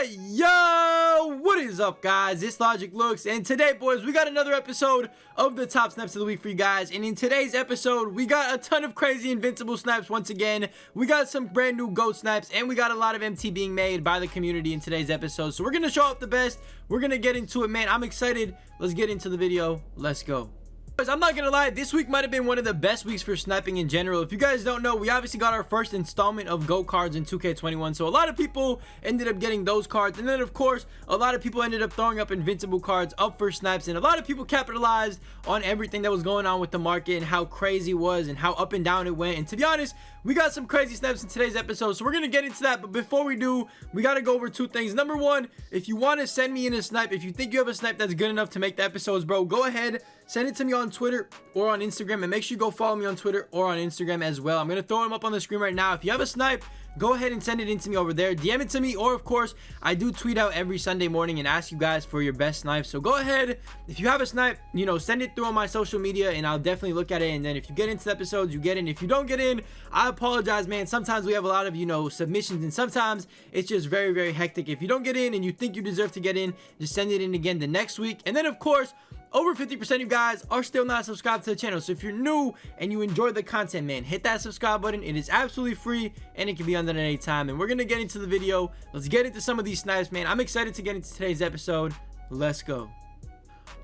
Yo, what is up, guys? It's LogicLookss, and today, boys, we got another episode of the top snipes of the week for you guys. And in today's episode, we got a ton of crazy invincible snipes once again. We got some brand new goat snipes, and we got a lot of MT being made by the community in today's episode. So we're gonna show off the best. We're gonna get into it, man. I'm excited. Let's get into the video. Let's go. I'm not gonna lie, this week might have been one of the best weeks for sniping in general. If you guys don't know, we obviously got our first installment of GOAT cards in 2K21, so a lot of people ended up getting those cards, and then of course a lot of people ended up throwing up invincible cards up for snipes, and a lot of people capitalized on everything that was going on with the market and how crazy it was and how up and down it went. And to be honest, we got some crazy snipes in today's episode, so we're gonna get into that. But before we do, we gotta go over two things. Number one, if you want to send me in a snipe, if you think you have a snipe that's good enough to make the episodes, bro, go ahead, send it to me on Twitter or on Instagram, and make sure you go follow me on Twitter or on Instagram as well. I'm gonna throw them up on the screen right now. If you have a snipe, go ahead and send it in to me over there. DM it to me, or of course I do tweet out every Sunday morning and ask you guys for your best snipes. So go ahead, if you have a snipe, you know, send it through on my social media and I'll definitely look at it. And then if you get into the episodes, you get in. If you don't get in, I apologize, man. Sometimes we have a lot of, you know, submissions, and sometimes it's just very, very hectic. If you don't get in and you think you deserve to get in, just send it in again the next week. And then of course, over 50% of you guys are still not subscribed to the channel. So if you're new and you enjoy the content, man, hit that subscribe button. It is absolutely free and it can be undone at any time. And we're gonna get into the video. Let's get into some of these snipes, man. I'm excited to get into today's episode. Let's go.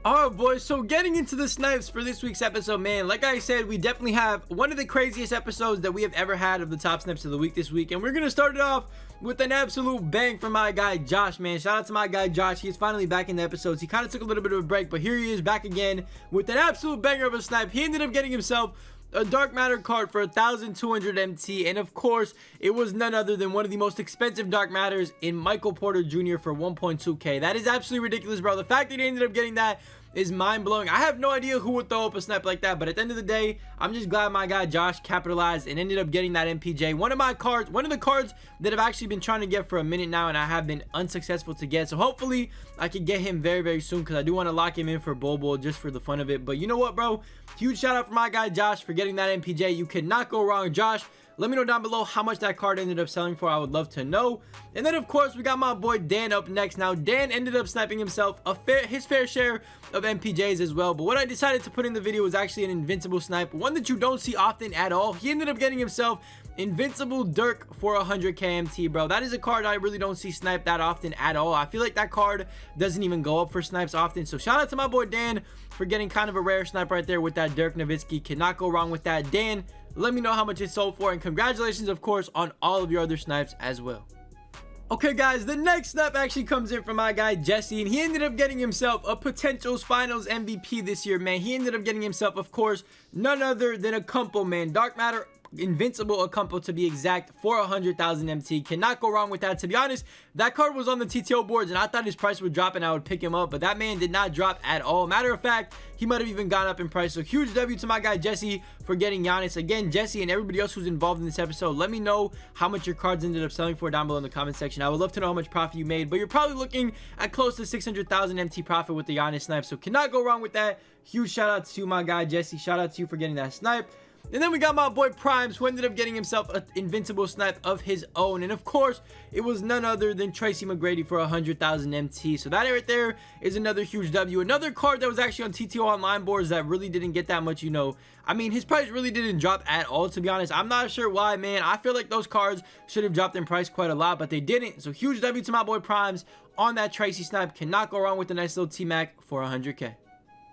Alright, boys, so getting into the snipes for this week's episode, man, like I said, we definitely have one of the craziest episodes that we have ever had of the top snipes of the week this week. And we're gonna start it off with an absolute bang from my guy Josh, man. Shout out to my guy Josh. He's finally back in the episodes. He kind of took a little bit of a break, but here he is back again with an absolute banger of a snipe. He ended up getting himself a dark matter card for 1,200 MT, and of course it was none other than one of the most expensive dark matters in Michael Porter Jr. for 1.2k. That is absolutely ridiculous, bro. The fact that he ended up getting that is mind-blowing. I have no idea who would throw up a snipe like that, but at the end of the day, I'm just glad my guy Josh capitalized and ended up getting that MPJ. One of the cards that I've actually been trying to get for a minute now, and I have been unsuccessful to get. So hopefully I can get him very, very soon, because I do want to lock him in for Bobo just for the fun of it. But you know what, bro? Huge shout out for my guy Josh for getting that MPJ. You cannot go wrong, Josh. Let me know down below how much that card ended up selling for. I would love to know. And then of course we got my boy Dan up next. Now Dan ended up sniping himself his fair share of MPJs as well, but what I decided to put in the video was actually an invincible snipe, one that you don't see often at all. He ended up getting himself Invincible Dirk for 100k MT, bro. That is a card I really don't see sniped that often at all. I feel like that card doesn't even go up for snipes often. So shout out to my boy Dan for getting kind of a rare snipe right there with that Dirk Nowitzki. Cannot go wrong with that. Dan, let me know how much it sold for, and congratulations of course on all of your other snipes as well. Okay guys, the next snipe actually comes in from my guy Jesse, and he ended up getting himself a potentials finals MVP this year, man. He ended up getting himself, of course, none other than a compo, man. Dark matter Invincible a compo to be exact for 100,000 MT. Cannot go wrong with that. To be honest, that card was on the TTO boards and I thought his price would drop and I would pick him up, but that man did not drop at all. Matter of fact, he might have even gone up in price. So huge W to my guy Jesse for getting Giannis. Again, Jesse and everybody else who's involved in this episode, let me know how much your cards ended up selling for down below in the comment section. I would love to know how much profit you made, but you're probably looking at close to 600,000 MT profit with the Giannis snipe, so cannot go wrong with that. Huge shout out to my guy Jesse. Shout out to you for getting that snipe. And then we got my boy Primes, who ended up getting himself an invincible snipe of his own. And of course, it was none other than Tracy McGrady for 100,000 MT. So that right there is another huge W. Another card that was actually on TTO online boards that really didn't get that much, you know. I mean, his price really didn't drop at all, to be honest. I'm not sure why, man. I feel like those cards should have dropped in price quite a lot, but they didn't. So huge W to my boy Primes on that Tracy snipe. Cannot go wrong with a nice little T-Mac for 100k.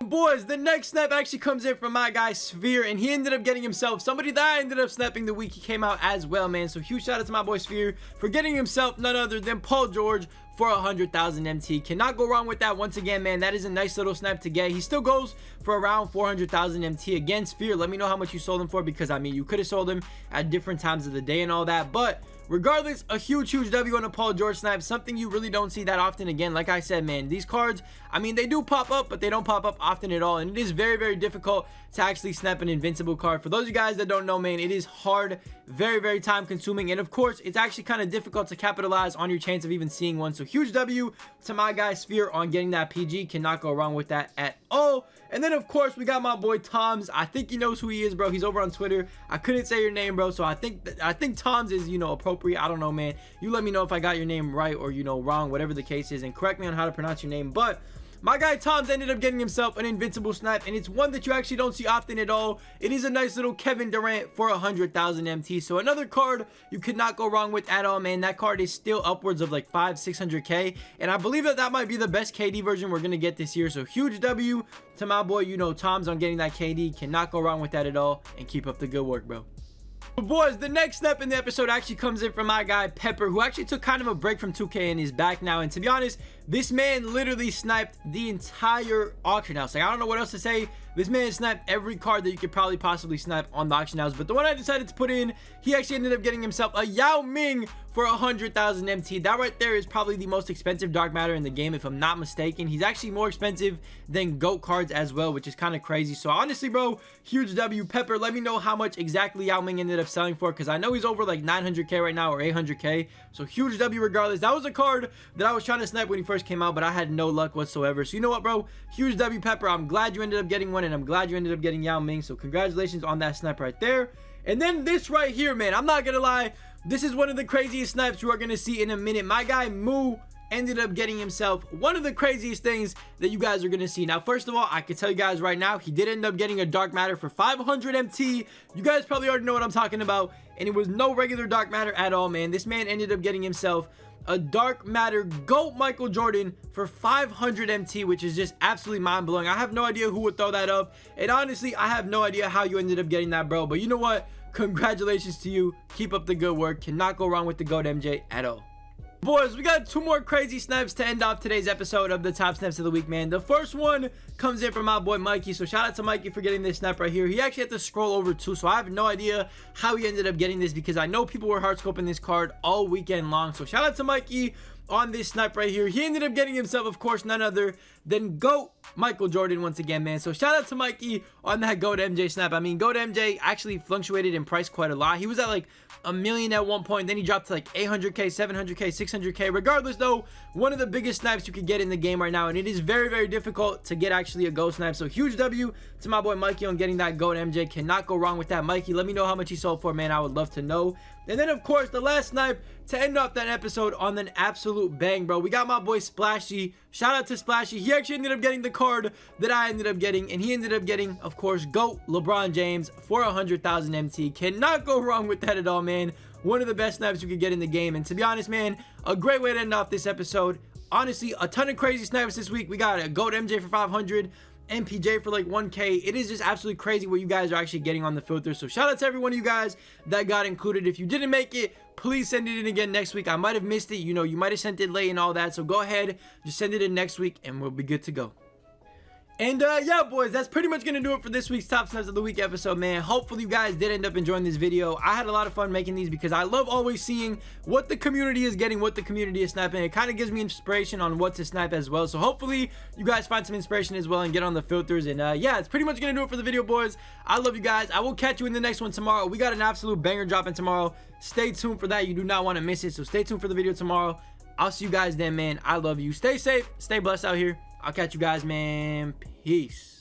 Boys, the next snap actually comes in from my guy Sphere, and he ended up getting himself somebody that I ended up snapping the week he came out as well, man. So huge shout out to my boy Sphere for getting himself none other than Paul George for 100,000 MT. Cannot go wrong with that. Once again, man, that is a nice little snipe to get. He still goes for around 400,000 MT. Again, Sphere, let me know how much you sold him for, because I mean, you could have sold him at different times of the day and all that, but regardless, a huge W on a Paul George snipe, something you really don't see that often. Again, like I said, man, these cards, I mean, they do pop up, but they don't pop up often at all, and it is very, very difficult to actually snap an invincible card. For those of you guys that don't know, man, it is hard, very, very time consuming, and of course, it's actually kind of difficult to capitalize on your chance of even seeing one. So So huge W to my guy Sphere on getting that PG. Cannot go wrong with that at all. And then of course we got my boy Toms. I think he knows who he is, bro. He's over on Twitter. I couldn't say your name, bro, so I think Toms is, you know, appropriate. I don't know, man. You let me know if I got your name right or, you know, wrong, whatever the case is, and correct me on how to pronounce your name. But my guy Toms ended up getting himself an Invincible Snipe, and it's one that you actually don't see often at all. It is a nice little Kevin Durant for 100,000 MT. So another card you could not go wrong with at all, man. That card is still upwards of like 500-600k, and I believe that might be the best KD version we're gonna get this year. So huge W to my boy, you know, Toms on getting that KD. Cannot go wrong with that at all, and keep up the good work, bro. But boys, the next step in the episode actually comes in from my guy Pepper, who actually took kind of a break from 2K and is back now. And to be honest, this man literally sniped the entire auction house. Like, I don't know what else to say. This man sniped every card that you could probably possibly snipe on the auction house. But the one I decided to put in, he actually ended up getting himself a Yao Ming for 100,000 MT. That right there is probably the most expensive dark matter in the game, if I'm not mistaken. He's actually more expensive than GOAT cards as well, which is kind of crazy. So honestly, bro, huge W. Pepper, let me know how much exactly Yao Ming ended up selling for, because I know he's over like 900k right now, or 800k. So huge W regardless. That was a card that I was trying to snipe when he first came out, but I had no luck whatsoever. So you know what, bro? Huge W, Pepper. I'm glad you ended up getting one, and I'm glad you ended up getting Yao Ming. So congratulations on that snipe right there. And then this right here, man, I'm not gonna lie, this is one of the craziest snipes you are gonna see in a minute. My guy Moo ended up getting himself one of the craziest things that you guys are gonna see. Now, first of all, I can tell you guys right now, he did end up getting a dark matter for 500 MT. You guys probably already know what I'm talking about, and it was no regular dark matter at all, man. This man ended up getting himself a dark matter GOAT Michael Jordan for 500 MT, which is just absolutely mind-blowing. I have no idea who would throw that up, and honestly, I have no idea how you ended up getting that, bro. But you know what? Congratulations to you. Keep up the good work. Cannot go wrong with the GOAT MJ at all. Boys, we got two more crazy snipes to end off today's episode of the top snaps of the week, man. The first one comes in from my boy Mikey. So shout out to Mikey for getting this snipe right here. He actually had to scroll over too, so I have no idea how he ended up getting this, because I know people were hard scoping this card all weekend long. So shout out to Mikey on this snipe right here. He ended up getting himself, of course, none other than GOAT Michael Jordan once again, man. So shout out to Mikey on that GOAT MJ snap. I mean, GOAT MJ actually fluctuated in price quite a lot. He was at like $1 million at one point, then he dropped to like 800k, 700k, 600k. Regardless though, one of the biggest snipes you could get in the game right now, and it is very, very difficult to get actually a GOAT snipe. So huge W to my boy Mikey on getting that GOAT MJ. Cannot go wrong with that. Mikey, let me know how much he sold for, man. I would love to know. And then of course, the last snipe to end off that episode on an absolute bang, bro. We got my boy Splashy. Shout out to Splashy. He actually ended up getting the card that I ended up getting, and he ended up getting, of course, GOAT LeBron James for 100,000 MT. Cannot go wrong with that at all, man. One of the best snipes you could get in the game. And to be honest, man, a great way to end off this episode. Honestly, a ton of crazy snipes this week. We got a GOAT MJ for 500, MPJ for like 1k. It is just absolutely crazy what you guys are actually getting on the filter. So shout out to every one of you guys that got included. If you didn't make it, please send it in again next week. I might have missed it, you know, you might have sent it late and all that, so go ahead, just send it in next week and we'll be good to go. And yeah, boys, that's pretty much gonna do it for this week's Top Snaps of the Week episode, man. Hopefully you guys did end up enjoying this video. I had a lot of fun making these because I love always seeing what the community is getting, what the community is sniping. It kind of gives me inspiration on what to snipe as well. So hopefully you guys find some inspiration as well and get on the filters. And yeah, it's pretty much gonna do it for the video, boys. I love you guys. I will catch you in the next one tomorrow. We got an absolute banger dropping tomorrow. Stay tuned for that. You do not want to miss it, so stay tuned for the video tomorrow. I'll see you guys then, man. I love you. Stay safe, stay blessed out here. I'll catch you guys, man. Peace.